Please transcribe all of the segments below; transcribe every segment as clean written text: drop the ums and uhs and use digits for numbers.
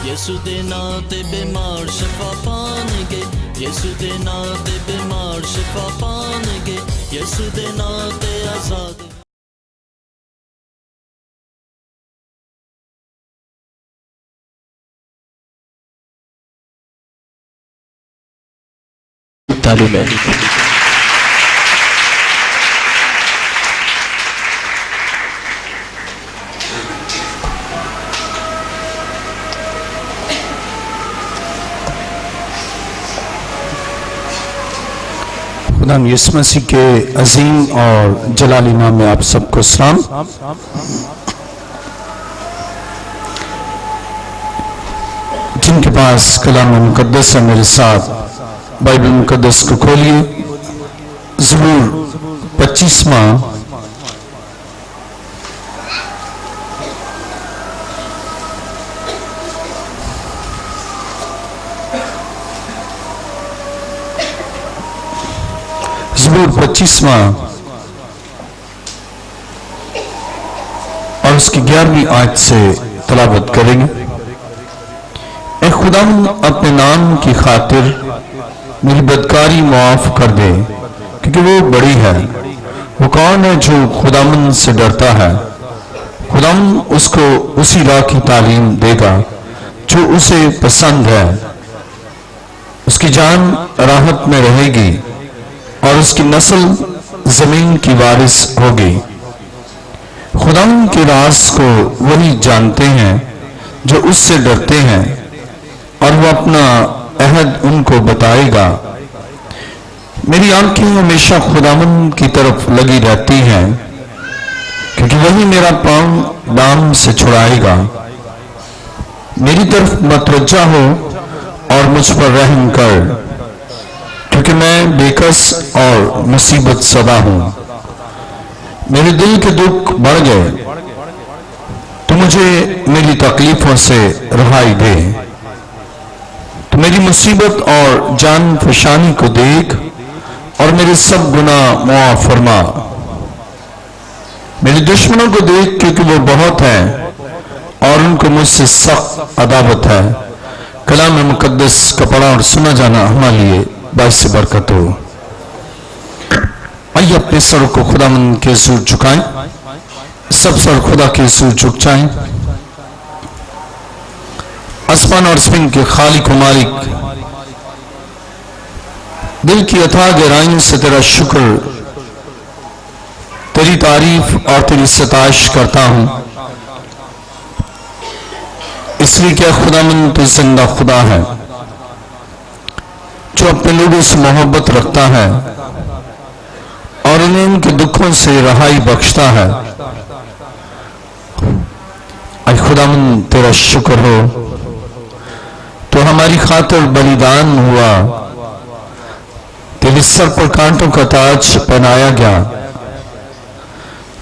یسو دے ناں تے بیمار شفا پان گے، یسو دے ناں تے بیمار شفا پان گے، یسو دے ناں تے آزاد تعلیم ہے۔ خدا یسوع مسیح کے عظیم اور جلالی نام میں آپ سب کو سلام۔ جن کے پاس کلام مقدس ہے میرے ساتھ بائبل مقدس کو کھولیے، زبور 25واں اور اس کی 11ویں آیت سے تلاوت کریں گے۔ اے خداوند اپنے نام کی خاطر میری بدکاری معاف کر دے، کیونکہ وہ بڑی ہے۔ وہ کون ہے جو خداوند سے ڈرتا ہے؟ خداوند اس کو اسی راہ کی تعلیم دے گا جو اسے پسند ہے۔ اس کی جان راحت میں رہے گی اور اس کی نسل زمین کی وارث ہوگی۔ خداوند کے راز کو وہی جانتے ہیں جو اس سے ڈرتے ہیں، اور وہ اپنا عہد ان کو بتائے گا۔ میری آنکھیں ہمیشہ خداوند کی طرف لگی رہتی ہیں، کیونکہ وہی میرا پاؤں ڈام سے چھڑائے گا۔ میری طرف متوجہ ہو اور مجھ پر رحم کر، کیونکہ میں بےکس اور مصیبت زدہ ہوں۔ میرے دل کے دکھ بڑھ گئے، تو مجھے میری تکلیفوں سے رہائی دے۔ تو میری مصیبت اور جان فشانی کو دیکھ اور میرے سب گناہ معاف فرما۔ میرے دشمنوں کو دیکھ، کیونکہ وہ بہت ہیں اور ان کو مجھ سے سخت عداوت ہے۔ کلام مقدس کا پڑھا اور سنا جانا ہمارے لیے باعث برکت ہو۔ آئیے اپنے سر کو خداوند کے حضور جھکائیں، سب سر خدا کے حضور جھک جائیں۔ آسمان اور زمین کے خالق و مالک، دل کی اتھاہ گہرائیوں سے تیرا شکر، تیری تعریف اور تیری ستائش کرتا ہوں، اس لیے کہ خداوند تو زندہ خدا ہے، جو اپنے لوگوں سے محبت رکھتا ہے اور انہیں ان کے دکھوں سے رہائی بخشتا ہے۔ اے خداوند تیرا شکر ہو، تو ہماری خاطر بلیدان ہوا، تیرے سر پر کانٹوں کا تاج پہنایا گیا،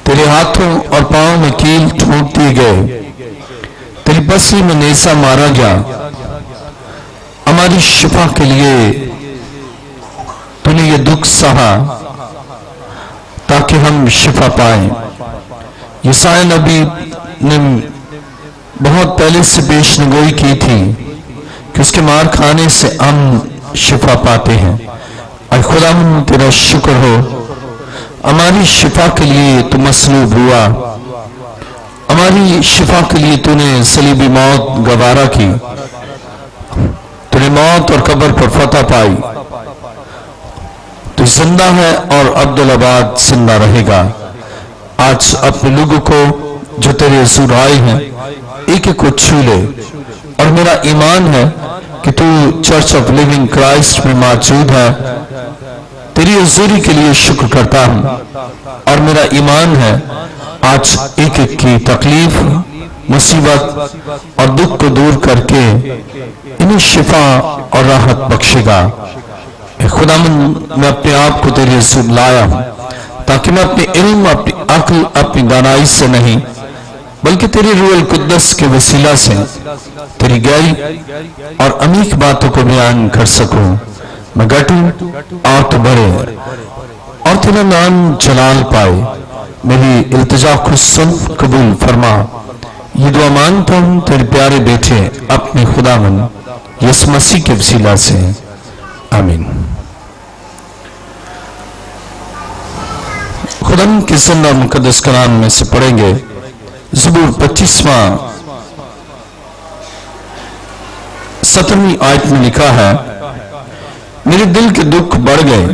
تیرے ہاتھوں اور پاؤں میں کیل ٹھونک دیے گئے، تیری پسلی میں نیزہ مارا گیا۔ ہماری شفا کے لیے تو نے یہ دکھ سہا تاکہ ہم شفا پائیں۔ یسایا نبی نے بہت پہلے سے پیش نگوئی کی تھی کہ اس کے مار کھانے سے ہم شفا پاتے ہیں۔ اے خداوند تیرا شکر ہو، ہماری شفا کے لیے تو مصلوب ہوا، ہماری شفا کے لیے تو نے صلیبی موت گوارا کی، تو نے موت اور قبر پر فتح پائی۔ تو زندہ ہے اور عبدالآباد زندہ رہے گا۔ آج اپنے لوگوں کو جو تیرے حضور آئے ہیں ایک ایک کو چھو لے، اور میرا ایمان ہے کہ تو چرچ آف لیونگ کرائسٹ میں موجود ہے۔ تیری حضوری کے لیے شکر کرتا ہوں، اور میرا ایمان ہے آج ایک ایک کی تکلیف، مصیبت اور دکھ کو دور کر کے انہیں شفا اور راحت بخشے گا۔ خداوند میں اپنے آپ کو تیرے حضور لایا ہوں تاکہ میں اپنے علم، اپنی عقل، اپنی دانائی سے نہیں بلکہ تیرے روح القدس کے وسیلہ سے تیری گہری اور عمیق باتوں کو بیان کر سکوں۔ میں گھٹوں اور تو بڑھے، اور تیرا نام جلال پائے۔ میری التجا کو سن قبول فرما، یہ دعا مانگتا ہوں تیرے پیارے بیٹے اپنے خداوند یسوع مسیح کے وسیلہ سے، آمین۔ خداوند کے زندہ مقدس کلام میں سے پڑھیں گے زبور 25واں 17ویں آیت میں لکھا ہے، میرے دل کے دکھ بڑھ گئے،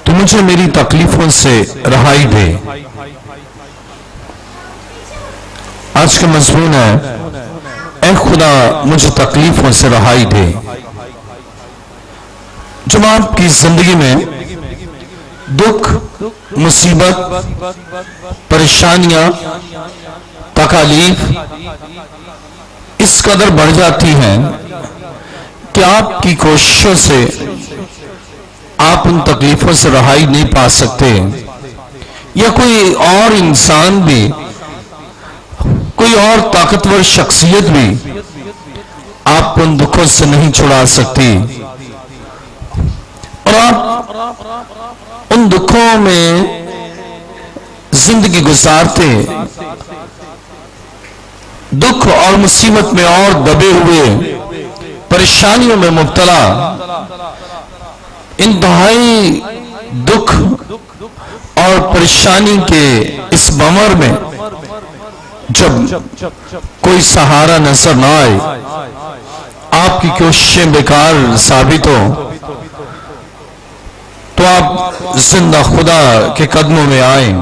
تو مجھے میری تکلیفوں سے رہائی دے۔ آج کا مضمون ہے، اے خدا مجھے تکلیفوں سے رہائی دے۔ جب آپ کی زندگی میں دکھ، مصیبت، پریشانیاں، تکالیف اس قدر بڑھ جاتی ہیں کہ آپ کی کوششوں سے آپ ان تکلیفوں سے رہائی نہیں پا سکتے، یا کوئی اور انسان بھی، کوئی اور طاقتور شخصیت بھی آپ کو ان دکھوں سے نہیں چھڑا سکتی، اور آپ ان دکھوں میں زندگی گزارتے، دکھ اور مصیبت میں اور دبے ہوئے، پریشانیوں میں مبتلا، انتہائی دکھ اور پریشانی کے اس بمر میں جب کوئی سہارا نظر نہ آئے، آپ کی کوششیں بیکار ثابت ہو، تو آپ زندہ خدا کے قدموں میں آئیں۔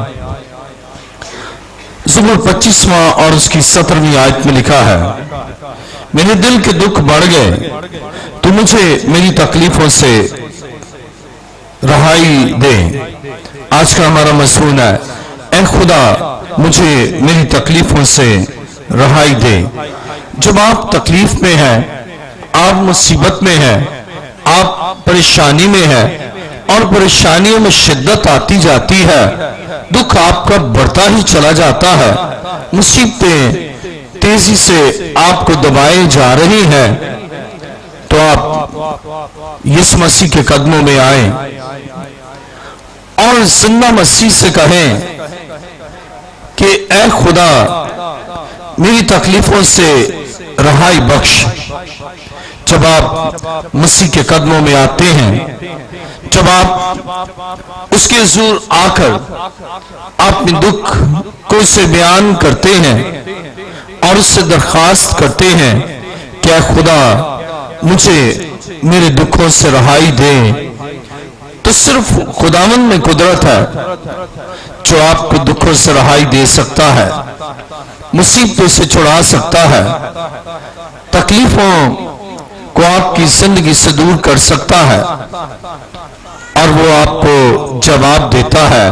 زبور 25واں اور اس کی 17ویں آیت میں لکھا ہے، میرے دل کے دکھ بڑھ گئے، تو مجھے میری تکلیفوں سے رہائی دے۔ آج کا ہمارا مضمون ہے، اے خدا مجھے میری تکلیفوں سے رہائی دے۔ جب آپ تکلیف میں ہیں، آپ مصیبت میں ہیں، آپ پریشانی میں ہیں، اور پریشانیوں میں شدت آتی جاتی ہے، دکھ آپ کا بڑھتا ہی چلا جاتا ہے، مصیبتیں تیزی سے آپ کو دبائے جا رہی ہیں، تو آپ یسوع مسیح کے قدموں میں آئیں اور زندہ مسیح سے کہیں کہ اے خدا میری تکلیفوں سے رہائی بخش۔ جب آپ مسیح کے قدموں میں آتے ہیں، جب آپ اس کے حضور آ کر اپنے دکھ کو اسے بیان کرتے ہیں اور اس سے درخواست کرتے ہیں کہ اے خدا مجھے میرے دکھوں سے رہائی دے، تو صرف خداوند میں قدرت ہے جو آپ کو دکھوں سے رہائی دے سکتا ہے، مصیبتوں سے چھڑا سکتا ہے، تکلیفوں کو آپ کی زندگی سے دور کر سکتا ہے، اور وہ آپ کو جواب دیتا ہے،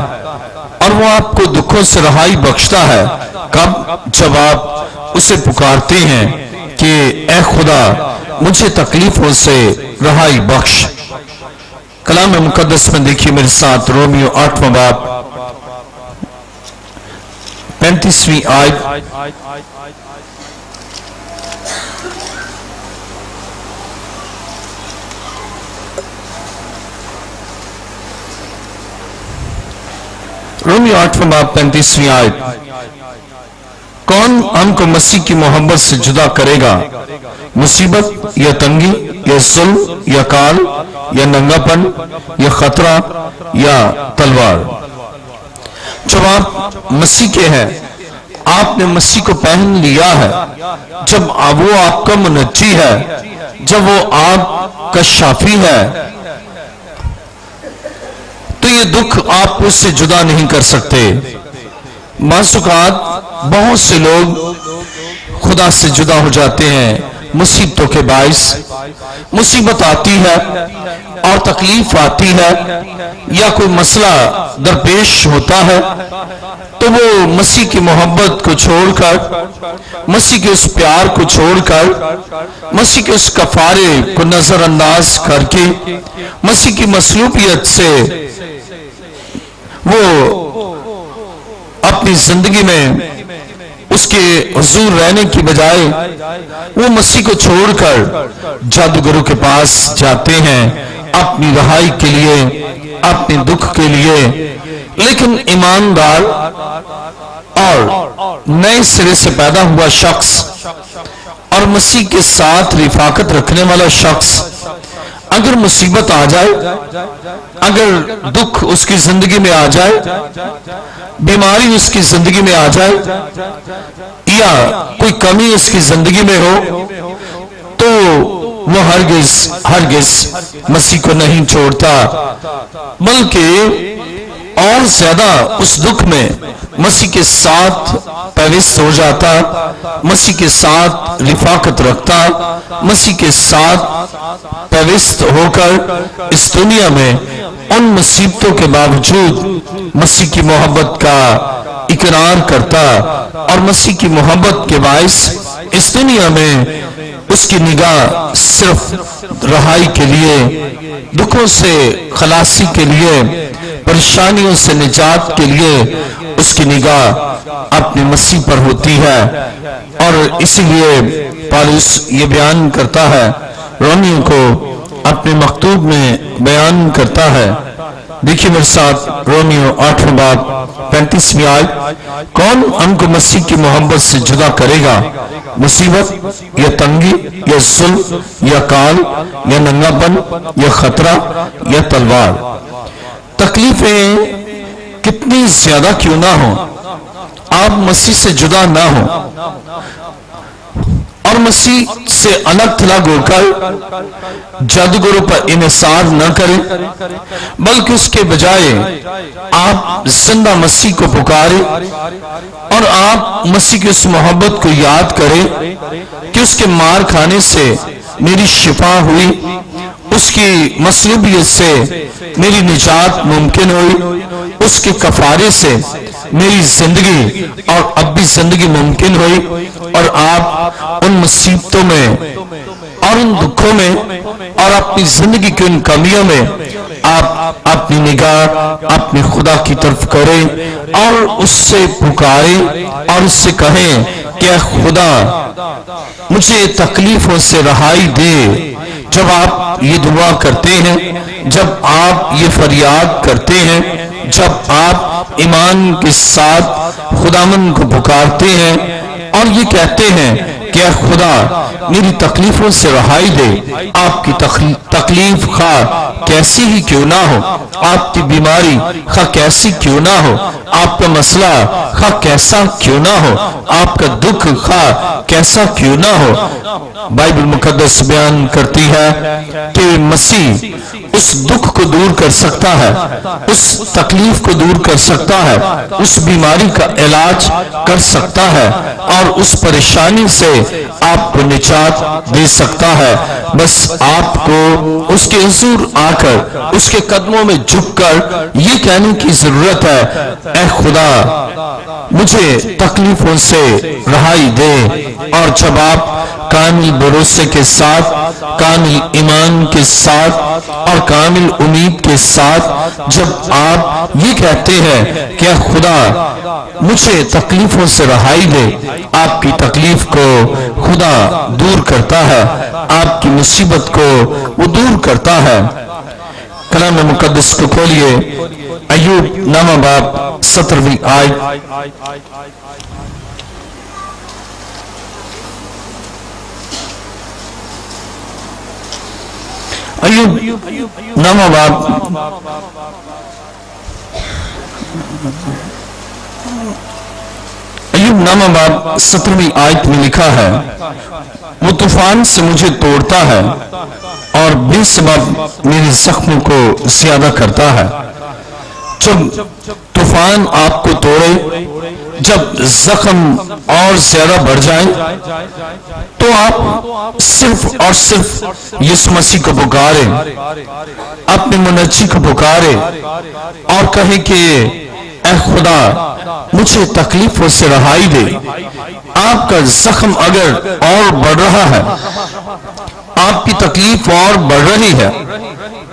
اور وہ آپ کو دکھوں سے رہائی بخشتا ہے۔ کب؟ جب آپ اسے پکارتے ہیں کہ اے خدا مجھے تکلیفوں سے رہائی بخش۔ کلام مقدس میں دیکھیے میرے ساتھ، رومیو 8واں باب 35ویں آیت، رومیو 8واں باب 35ویں آیت، کون ہم کو مسیح کی محبت سے جدا کرے گا؟ مصیبت یا تنگی یا ظلم یا کال یا ننگا پن یا خطرہ یا تلوار؟ جب آپ مسیح کے ہیں، آپ نے مسیح کو پہن لیا ہے، جب وہ آپ کا منجی ہے، جب وہ آپ کا شافی ہے، تو یہ دکھ آپ اس سے جدا نہیں کر سکتے۔ بعض اوقات بہت سے لوگ خدا سے جدا ہو جاتے ہیں مصیبتوں کے باعث۔ مصیبت آتی ہے اور تکلیف آتی ہے یا کوئی مسئلہ درپیش ہوتا ہے، تو وہ مسیح کی محبت کو چھوڑ کر، مسیح کے اس پیار کو چھوڑ کر، مسیح کے اس کفارے کو نظر انداز کر کے، مسیح کی مصلوبیت سے وہ اپنی زندگی میں اس کے حضور رہنے کی بجائے وہ مسیح کو چھوڑ کر جادوگروں کے پاس جاتے ہیں اپنی رہائی کے لیے، اپنے دکھ کے لیے۔ لیکن ایماندار اور نئے سرے سے پیدا ہوا شخص اور مسیح کے ساتھ رفاقت رکھنے والا شخص اگر مصیبت آ جائے، اگر دکھ اس کی زندگی میں آ جائے، بیماری اس کی زندگی میں آ جائے، یا کوئی کمی اس کی زندگی میں ہو، تو وہ ہرگز مسیح کو نہیں چھوڑتا، بلکہ اور زیادہ اس دکھ میں مسیح کے ساتھ پیوست ہو جاتا، مسیح کے ساتھ رفاقت رکھتا، مسیح کے ساتھ پیوست ہو کر اس دنیا میں ان مصیبتوں کے باوجود مسیح کی محبت کا اقرار کرتا، اور مسیح کی محبت کے باعث اس دنیا میں اس کی نگاہ صرف رہائی کے لیے، دکھوں سے خلاصی کے لیے، پریشانیوں سے نجات کے لیے اس کی نگاہ اپنے مسیح پر ہوتی ہے۔ اور اسی لیے پالوس یہ بیان کرتا ہے، رومیوں کو اپنے مکتوب میں بیان کرتا ہے، دیکھیے میرے ساتھ رومیو 8 باب 35 آیت، کون ہم کو مسیح کی محبت سے جدا کرے گا؟ مصیبت یا تنگی یا ظلم یا کال یا ننگا پن یا خطرہ یا تلوار؟ تکلیفیں کتنی زیادہ کیوں نہ ہوں، آپ مسیح سے جدا نہ ہوں اور مسیح سے الگ تھلگ ہو کر جادوگروں پر انحصار نہ کریں، بلکہ اس کے بجائے آپ زندہ مسیح کو پکاریں اور آپ مسیح کی اس محبت کو یاد کریں کہ اس کے مار کھانے سے میری شفا ہوئی، اس کی مصلوبیت سے میری نجات ممکن ہوئی، اس کے کفارے سے میری زندگی اور اب بھی زندگی ممکن ہوئی، اور آپ ان مصیبتوں میں اور ان دکھوں میں اور اپنی زندگی کی ان کمیوں میں آپ اپنی نگاہ اپنے خدا کی طرف کریں اور اس سے پکاریں اور اس سے کہیں کہ اے خدا مجھے تکلیفوں سے رہائی دے۔ جب آپ یہ دعا کرتے ہیں، جب آپ یہ فریاد کرتے ہیں، جب آپ ایمان کے ساتھ خداوند کو پکارتے ہیں اور یہ کہتے ہیں کہ اے خدا میری تکلیفوں سے رہائی دے، آپ کی تکلیف خواہ کیسی ہی کیوں نہ ہو، آپ کی بیماری خواہ کیسی کیوں نہ ہو، آپ کا مسئلہ خواہ کیسا کیوں نہ ہو، آپ کا دکھ خواہ کیسا کیوں نہ ہو، بائبل مقدس بیان کرتی ہے کہ مسیح اس دکھ کو دور کر سکتا ہے، اس تکلیف کو دور کر سکتا ہے، اس بیماری کا علاج کر سکتا ہے اور اس پریشانی سے آپ کو نجات دے سکتا ہے۔ بس آپ کو اس کے حضور آ کر اس کے قدموں میں جھک کر یہ کہنے کی ضرورت ہے، اے خدا مجھے تکلیفوں سے رہائی دے۔ اور جب آپ کامل بھروسے کے ساتھ، کامل ایمان کے ساتھ اور کامل امید کے ساتھ جب آپ یہ کہتے ہیں کہ اے خدا مجھے تکلیفوں سے رہائی دے، آپ کی تکلیف کو خدا دور کرتا ہے، آپ کی مصیبت کو وہ دور کرتا ہے۔ کلام مقدس کو کھولیے، ایوب نامہ باب 17 آیت، ایوب نامہ باب ایوب نامہ باب 17 آیت میں لکھا ہے، وہ طوفان سے مجھے توڑتا ہے اور بے سبب میرے زخموں کو زیادہ کرتا ہے۔ جب طوفان آپ کو توڑے، جب زخم اور زیادہ بڑھ جائیں، تو آپ صرف اور صرف یسوع مسیح کو پکاریں، اپنے منجی کو پکاریں اور کہیں کہ اے خدا مجھے تکلیفوں سے رہائی دے۔ آپ کا زخم اگر اور بڑھ رہا ہے، آپ کی تکلیف اور بڑھ رہی ہے،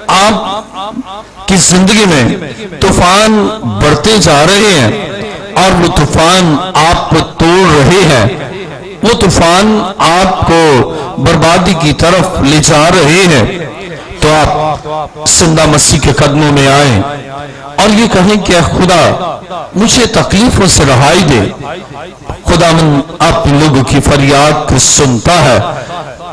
آپ کی زندگی میں طوفان بڑھتے جا رہے ہیں اور وہ طوفان آپ کو توڑ رہے ہیں، وہ طوفان آپ کو بربادی کی طرف لے جا رہے ہیں، تو تو آپ زندہ مسیح کے قدموں میں آئیں اور یہ کہیں کہ اے خدا مجھے تکلیفوں سے رہائی دے۔ خداوند آپ لوگوں کی فریاد کو سنتا ہے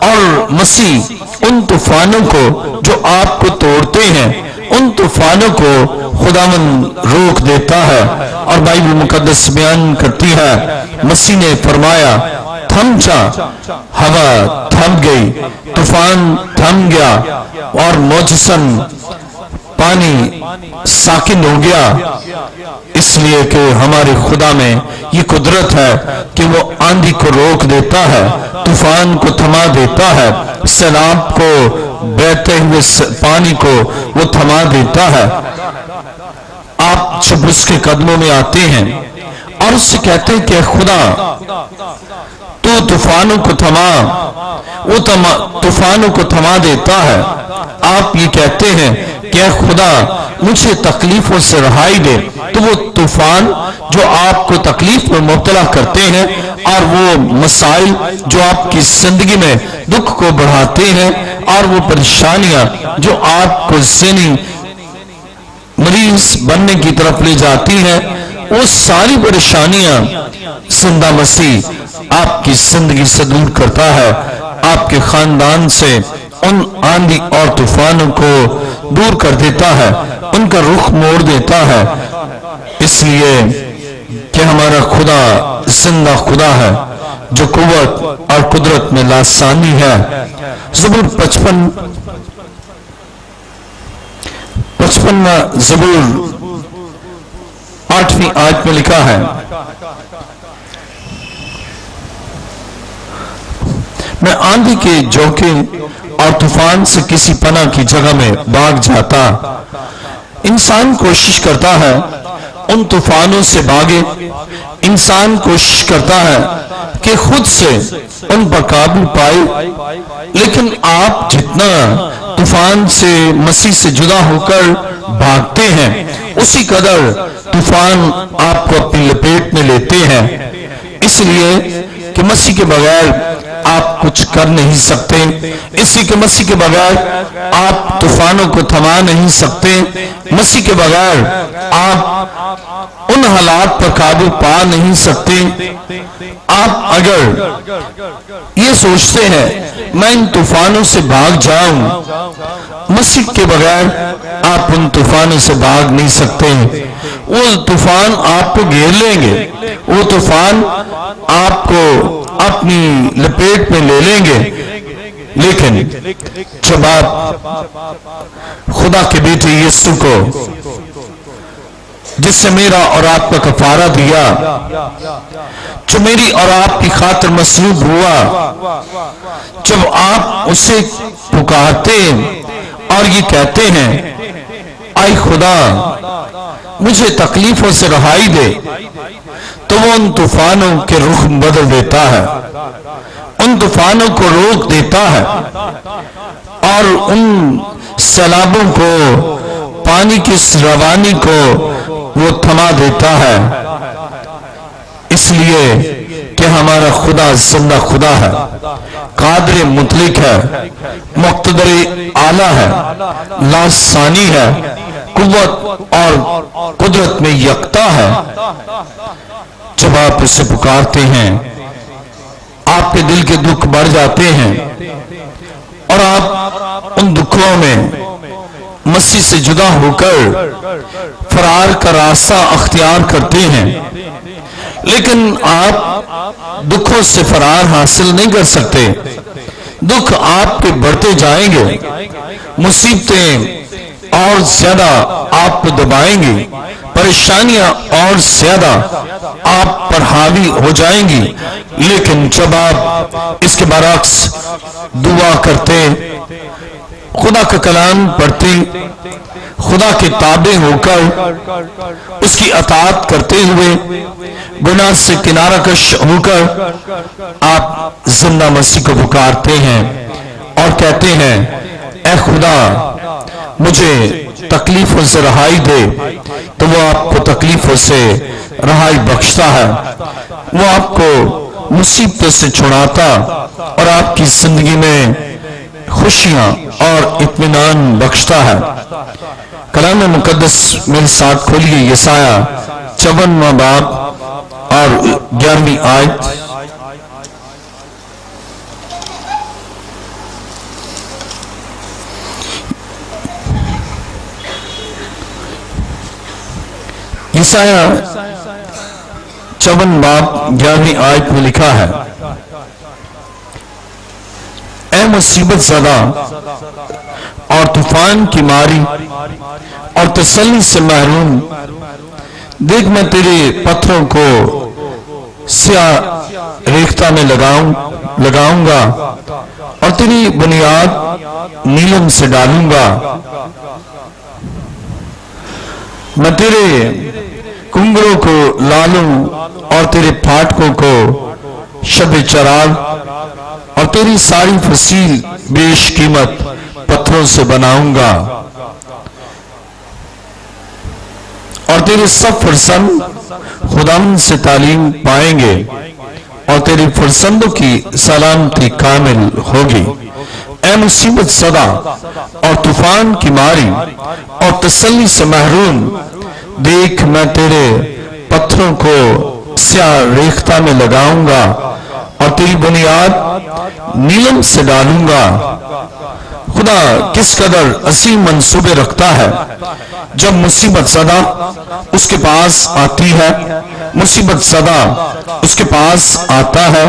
اور مسیح ان طوفانوں کو جو آپ کو توڑتے ہیں ان طوفانوں کو خداوند روک دیتا ہے۔ اور بائبل مقدس بیان کرتی ہے مسیح نے فرمایا تھم جا، ہوا تھم گئی، طوفان تھم گیا اور معجزاً پانی ساکن ہو گیا، اس لیے کہ ہمارے خدا میں یہ قدرت ہے کہ وہ آندھی کو روک دیتا ہے، طوفان کو تھما دیتا ہے، سیلاب کو، بہتے ہوئے پانی کو وہ تھما دیتا ہے۔ آپ جب اس کے قدموں میں آتے ہیں اور اس سے کہتے ہیں کہ خدا تو طوفانوں کو تھما، وہ طوفانوں کو تھما دیتا ہے۔ آپ یہ کہتے ہیں کہ اے خدا مجھے تکلیفوں سے رہائی دے، تو وہ طوفان جو آپ کو تکلیف میں مبتلا کرتے ہیں اور وہ مسائل جو آپ کی زندگی میں دکھ کو بڑھاتے ہیں اور وہ پریشانیاں جو آپ کو ذہنی مریض بننے کی طرف لے جاتی ہیں، وہ ساری پریشانیاں زندہ مسیح آپ کی زندگی سے دور کرتا ہے، آپ کے خاندان سے ان آندھی اور طوفانوں کو دور کر دیتا ہے، ان کا رخ موڑ دیتا ہے، اس لیے کہ ہمارا خدا زندہ خدا ہے جو قوت اور قدرت میں لاسانی ہے۔ زبور 55 زبور 8ویں آیت میں لکھا ہے میں آندھی کے جھونکے اور طوفان سے کسی پناہ کی جگہ میں بھاگ جاتا۔ انسان کوشش کرتا ہے ان طوفانوں سے بھاگے، انسان کوشش کرتا ہے کہ خود سے ان پر قابو پائے، لیکن آپ جتنا طوفان سے مسیح سے جدا ہو کر بھاگتے ہیں اسی قدر طوفان آپ کو اپنی لپیٹ میں لیتے ہیں، اس لیے کہ مسیح کے بغیر آپ کچھ کر نہیں سکتے، اسی کے مسیح کے بغیر آپ طوفانوں کو تھما نہیں سکتے، مسیح کے بغیر آپ ان حالات پر قابو پا نہیں سکتے۔ آپ اگر یہ سوچتے ہیں میں ان طوفانوں سے بھاگ جاؤں، مسیح کے بغیر آپ ان طوفانوں سے بھاگ نہیں سکتے، وہ طوفان آپ کو گھیر لیں گے، وہ طوفان آپ کو اپنی لپیٹ میں لے لیں گے، لیکن جب آپ خدا کے بیٹے یسوع کو جس سے میرا اور آپ کا کفارہ دیا، جو میری اور آپ کی خاطر مصلوب ہوا، جب آپ اسے پکارتے اور یہ کہتے ہیں اے خدا مجھے تکلیفوں سے رہائی دے، تو وہ ان طوفانوں کے رخ بدل دیتا ہے، ان طوفانوں کو روک دیتا ہے اور ان سیلابوں کو، پانی کی روانی کو وہ تھما دیتا ہے، اس لیے کہ ہمارا خدا زندہ خدا ہے، قادر مطلق ہے، مقتدر اعلیٰ ہے، لاسانی ہے، قوت اور قدرت میں یکتا ہے۔ جب آپ اسے پکارتے ہیں آپ کے دل کے دکھ بڑھ جاتے ہیں اور آپ ان دکھوں میں مسیح سے جدا ہو کر فرار کا راستہ اختیار کرتے ہیں، لیکن آپ دکھوں سے فرار حاصل نہیں کر سکتے، دکھ آپ کے بڑھتے جائیں گے، مصیبتیں اور زیادہ آپ کو دبائیں گی، پریشانیاں اور زیادہ آپ پر حاوی ہو جائیں گی، لیکن جب آپ اس کے برعکس دعا کرتے، خدا کا کلام پڑھتے، خدا کے تابع ہو کر اس کی اطاعت کرتے ہوئے گناہ سے کنارہ کش ہو کر آپ زندہ مسیح کو پکارتے ہیں اور کہتے ہیں اے خدا مجھے تکلیفوں سے رہائی دے، تو وہ آپ کو تکلیفوں سے رہائی بخشتا ہے، وہ آپ کو مصیبتوں سے چھڑاتا اور آپ کی زندگی میں خوشیاں اور اطمینان بخشتا ہے۔ کلام مقدس میرے ساتھ کھولیے یسایہ 54واں باب اور 11ویں آیت۔ یسایہ 54 باب 11ویں آیت میں لکھا ہے، اے مصیبت زدہ اور طوفان کی ماری اور تسلی سے محروم، دیکھ میں تیرے پتھروں کو سیاہ ریختہ میں لگاؤں گا اور تیری بنیاد نیلم سے ڈالوں گا۔ میں تیرے کنگروں کو لالوں اور تیرے پھاٹکوں کو شب چراغ اور تیری ساری فصیل بیش قیمت پتھروں سے بناؤں گا، اور تیرے سب فرزند خداوند سے تعلیم پائیں گے اور تیرے فرزندوں کی سلامتی کامل ہوگی۔ اے مصیبت زدہ اور طوفان کی ماری اور تسلی سے محروم، دیکھ میں تیرے پتھروں کو سیاہ ریختہ میں لگاؤں گا اور تیری بنیاد نیلم سے ڈالوں گا۔ خدا کس قدر عظیم منصوبے رکھتا ہے۔ جب مصیبت زدہ اس کے پاس آتی ہے، مصیبت زدہ اس کے پاس آتا ہے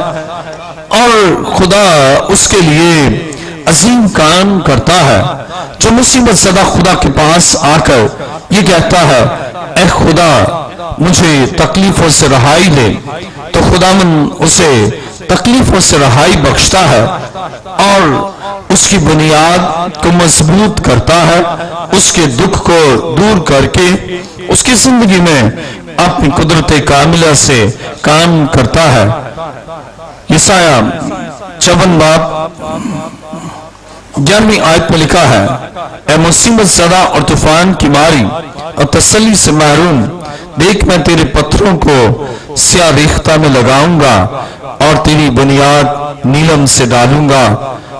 اور خدا اس کے لیے عظیم کام کرتا ہے۔ جو مصیبت زدہ خدا کے پاس آ کر یہ کہتا ہے، اے خدا مجھے تکلیفوں سے رہائی دے، تو خداوند اسے تکلیفوں سے رہائی بخشتا ہے اور اس کی بنیاد کو مضبوط کرتا ہے، اس کے دکھ کو دور کر کے اس کی زندگی میں اپنی قدرت کاملہ سے کام کرتا ہے۔ یسایہ 54 باب 11ویں آیت میں لکھا ہے، اے مصیبت زدہ اور طوفان کی ماری اور تسلی سے محروم، دیکھ میں تیرے پتھروں کو سیاہ ریختہ میں لگاؤں گا اور تیری بنیاد نیلم سے ڈالوں گا۔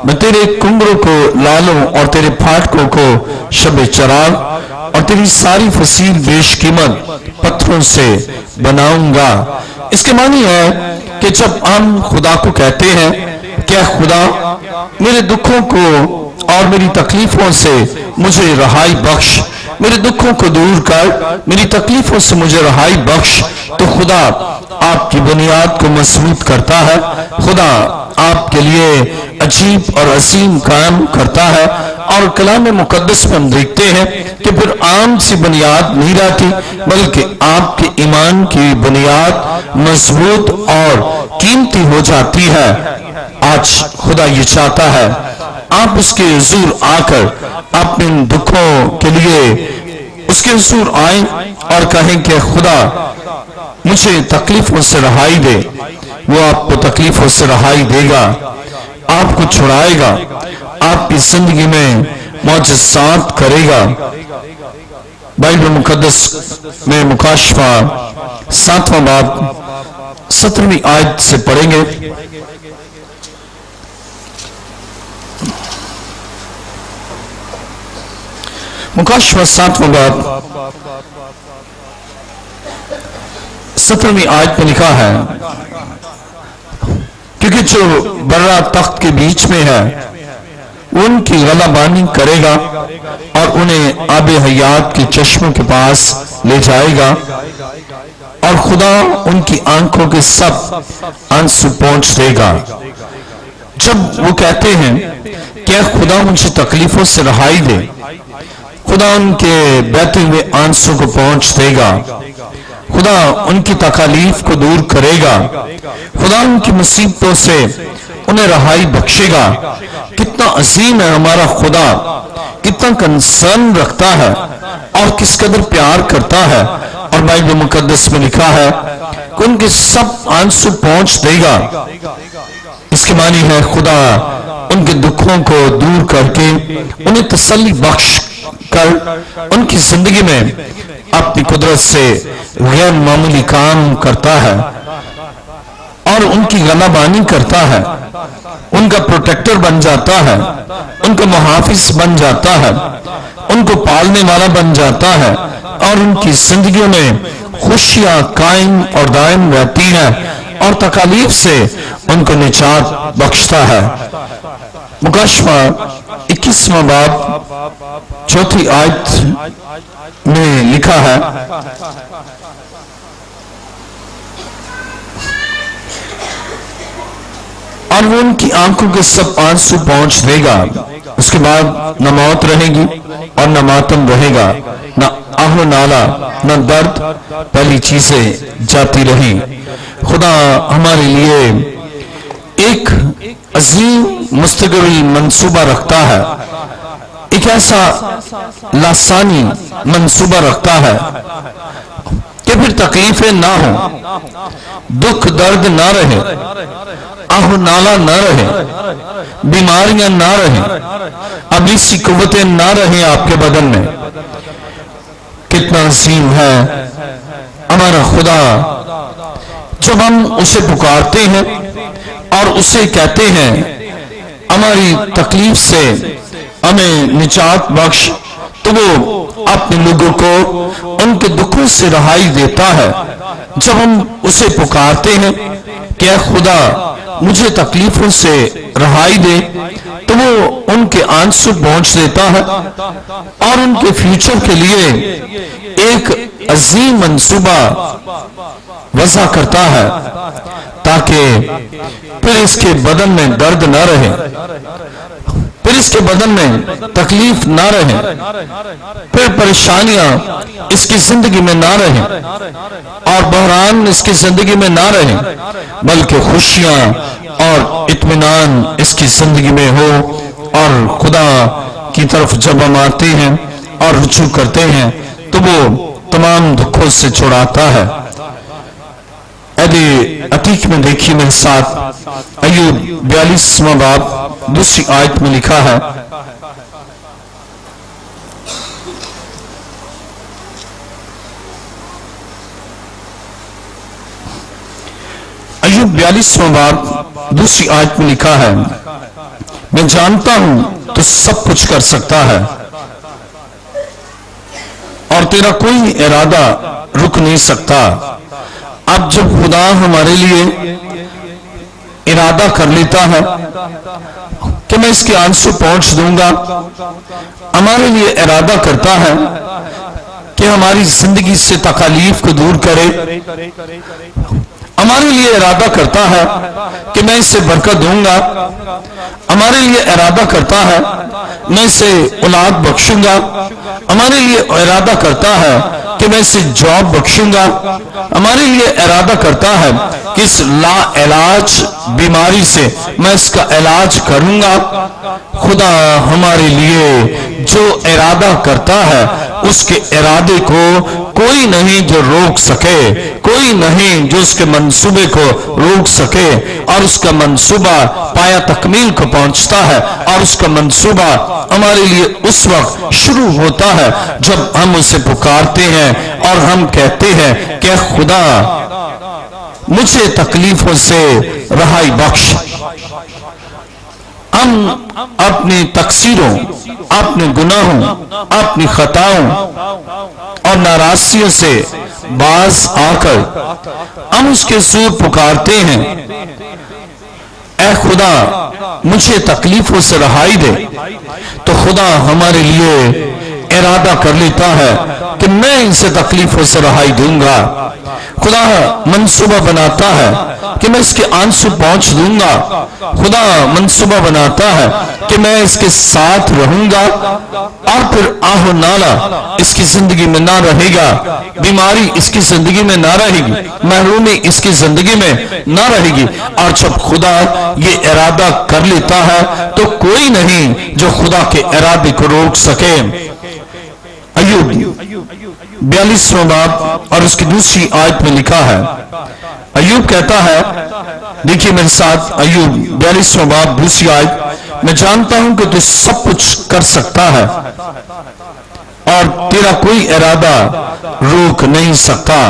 میں تیرے کنگروں کو لالوں اور تیرے پھاٹکوں کو شب چراغ اور تیری ساری فصیل بیش قیمت پتھروں سے بناؤں گا۔ اس کے معنی ہے کہ جب ہم خدا کو کہتے ہیں کہ خدا میرے دکھوں کو اور میری تکلیفوں سے مجھے رہائی بخش، میرے دکھوں کو دور کر، میری تکلیفوں سے مجھے رہائی بخش، تو خدا آپ کی بنیاد کو مضبوط کرتا ہے۔ خدا آپ کے لیے عجیب اور عظیم کام کرتا ہے، اور کلام مقدس میں ہم دیکھتے ہیں کہ پھر عام سی بنیاد نہیں رہتی، بلکہ آپ کے ایمان کی بنیاد مضبوط اور قیمتی ہو جاتی ہے۔ آج خدا یہ چاہتا ہے آپ اس کے حضور آ کر اپنے دکھوں کے لیے اس کے حضور آئیں اور کہیں کہ خدا مجھے تکلیفوں سے رہائی دے۔ وہ آپ کو تکلیفوں سے رہائی دے گا، آپ کو چھڑائے گا، آپ کی زندگی میں معجزات کرے گا۔ بائبل مقدس میں مکاشفہ 7واں باب 17ویں آیت سے پڑھیں گے۔ مکاشفہ 7واں باب 17ویں آیت میں لکھا ہے، کیونکہ جو برہ تخت کے بیچ میں ہے وہ ان کی غلہ بانی کرے گا اور انہیں آب حیات کے چشموں کے پاس لے جائے گا، اور خدا ان کی آنکھوں کے سب آنسو پونچھ دے گا۔ جب وہ کہتے ہیں کہ خدا مجھے تکلیفوں سے رہائی دے، خدا ان کے بہتے ہوئے آنسو کو پہنچ دے گا، خدا ان کی تکالیف کو دور کرے گا، خدا ان کی مصیبتوں سے انہیں رہائی بخشے گا۔ کتنا عظیم ہے ہمارا خدا، کتنا کنسرن رکھتا ہے اور کس قدر پیار کرتا ہے، اور بائبل مقدس میں لکھا ہے کہ ان کے سب آنسو پہنچ دے گا۔ اس کے معنی ہے خدا ان کے دکھوں کو دور کر کے انہیں تسلی بخش کر ان کی زندگی میں اپنی قدرت سے غیر معمولی کام کرتا ہے، اور ان کی غلبانی کرتا ہے، ان کا پروٹیکٹر بن جاتا ہے، ان کا محافظ بن جاتا ہے، ان کو پالنے والا بن جاتا ہے، اور ان کی زندگیوں میں خوشیاں قائم اور دائم رہتی ہیں اور تکالیف سے ان کو نجات بخشتا ہے۔ مکاشفہ 21واں باب 4 آیت میں لکھا ہے، اور وہ ان کی آنکھوں کے سب آنسو پہنچ دے گا، اس کے بعد نہ موت رہے گی اور نہ ماتم رہے گا، نہ آہ و نالہ، نہ درد، پہلی چیزیں جاتی رہی۔ خدا ہمارے لیے ایک عظیم مستقبل منصوبہ رکھتا ہے، ایک ایسا لاسانی منصوبہ رکھتا ہے کہ پھر تکلیفیں نہ ہوں، دکھ درد نہ رہے، آہ و نالہ نہ رہے، بیماریاں نہ رہیں، ابلیسی قوتیں نہ رہیں آپ کے بدن میں۔ کتنا عظیم ہے ہمارا خدا، جب ہم اسے پکارتے ہیں اور اسے کہتے ہیں ہماری تکلیف سے ہمیں نجات بخش، تو وہ اپنے لوگوں کو ان کے دکھوں سے رہائی دیتا ہے۔ جب ہم اسے پکارتے ہیں کہ اے خدا مجھے تکلیفوں سے رہائی دے، تو وہ ان کے آنسو پہنچ دیتا ہے اور ان کے فیوچر کے لیے ایک عظیم منصوبہ وضع کرتا ہے، تاکہ پھر اس کے بدن میں درد نہ رہے، پھر اس کے بدن میں تکلیف نہ رہے، پھر پریشانیاں اس کی زندگی میں نہ رہیں اور بحران اس کی زندگی میں نہ رہیں، بلکہ خوشیاں اور اطمینان اس کی زندگی میں ہو۔ اور خدا کی طرف جب ہم آتے ہیں اور رجوع کرتے ہیں تو وہ تمام دکھوں سے چھڑاتا ہے۔ عتیق میں دیکھیے میرے ساتھ، ایوب 42واں باب 2 آیت میں لکھا ہے، ایوب 42واں باب 2 آیت میں لکھا ہے، میں جانتا ہوں تو سب کچھ کر سکتا ہے اور تیرا کوئی ارادہ رک نہیں سکتا۔ اب جب خدا ہمارے لیے ارادہ کر لیتا ہے کہ میں اس کے آنسو پہنچ دوں گا، ہمارے لیے ارادہ کرتا ہے کہ ہماری زندگی سے تکالیف کو دور کرے، ہمارے لیے ارادہ کرتا ہے کہ میں اسے برکت دوں گا، ہمارے لیے ارادہ کرتا ہے میں اسے اولاد بخشوں گا، ہمارے لیے ارادہ کرتا ہے کہ میں اسے جاب بخشوں گا، ہمارے لیے ارادہ کرتا ہے کہ اس لا علاج بیماری سے میں اس کا علاج کروں گا۔ خدا ہمارے لیے جو ارادہ کرتا ہے اس کے ارادے کو کوئی نہیں جو روک سکے، کوئی نہیں جو اس کے منصوبے کو روک سکے، اور اس کا منصوبہ پایا تکمیل کو پہنچتا ہے، اور اس کا منصوبہ ہمارے لیے اس وقت شروع ہوتا ہے جب ہم اسے پکارتے ہیں اور ہم کہتے ہیں کہ خدا مجھے تکلیفوں سے رہائی بخش۔ ہم اپنی تقصیروں، اپنے گناہوں، اپنی خطاؤں اور ناراضیوں سے باز آ کر ہم اس کے سور پکارتے ہیں، اے خدا مجھے تکلیفوں سے رہائی دے، تو خدا ہمارے لیے ارادہ کر لیتا ہے کہ میں ان سے تکلیفوں سے رہائی دوں گا۔ خدا منصوبہ بناتا ہے کہ میں اس کے آنسو پہنچ دوں گا، خدا منصوبہ بناتا ہے کہ میں اس کے ساتھ رہوں گا، اور پھر آہ و نالہ اس کی زندگی میں نہ رہے گا، بیماری اس کی زندگی میں نہ رہے گی، محرومی اس کی زندگی میں نہ رہے گی۔ اور جب خدا یہ ارادہ کر لیتا ہے تو کوئی نہیں جو خدا کے ارادے کو روک سکے۔ ایوب 42واں باب اور اس کی 2 آیت میں لکھا ہے، ایوب کہتا ہے، دیکھیے میرے ساتھ ایوب 42واں باب 2 آیت، میں جانتا ہوں کہ تو سب کچھ کر سکتا ہے اور تیرا کوئی ارادہ روک نہیں سکتا،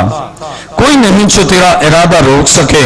کوئی نہیں جو تیرا ارادہ روک سکے۔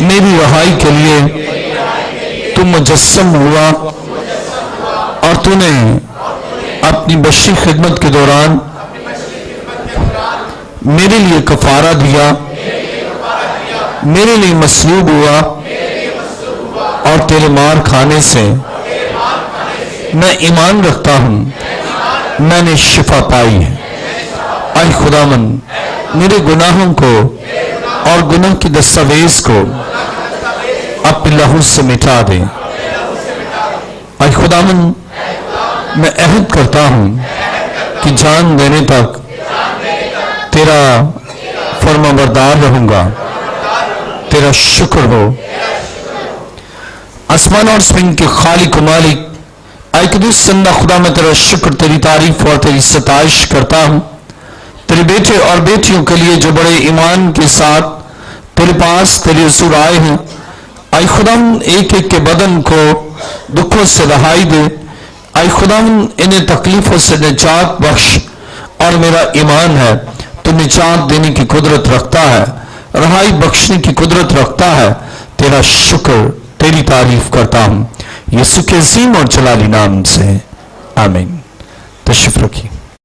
میری رہائی کے لیے تو مجسم ہوا اور تو نے اپنی بشری خدمت کے دوران میرے لیے کفارہ دیا، میرے لیے مصلوب ہوا اور تیرے مار کھانے سے میں ایمان رکھتا ہوں میں نے شفا پائی ہے۔ اے خداوند میرے گناہوں کو اور گناہ کی دستاویز کو اپنے لہو سے مٹا دے۔ اے خداوند میں عہد کرتا ہوں کہ جان دینے تک تیرا فرما بردار رہوں گا۔ تیرا شکر ہو آسمان اور زمین کے خالق و مالک۔ اے قدوس زندہ خدا میں تیرا شکر، تیری تعریف اور تیری ستائش کرتا ہوں تیرے بیٹے اور بیٹیوں کے لیے جو بڑے ایمان کے ساتھ تیرے پاس تیرے حضور آئے ہیں۔ اے خداوند ایک ایک کے بدن کو دکھوں سے رہائی دے۔ اے خداوند انہیں تکلیفوں سے نجات بخش، اور میرا ایمان ہے تو نجات دینے کی قدرت رکھتا ہے، رہائی بخشنے کی قدرت رکھتا ہے۔ تیرا شکر، تیری تعریف کرتا ہوں یسوع کے عظیم اور جلالی نام سے، آمین۔ تشریف رکھیے۔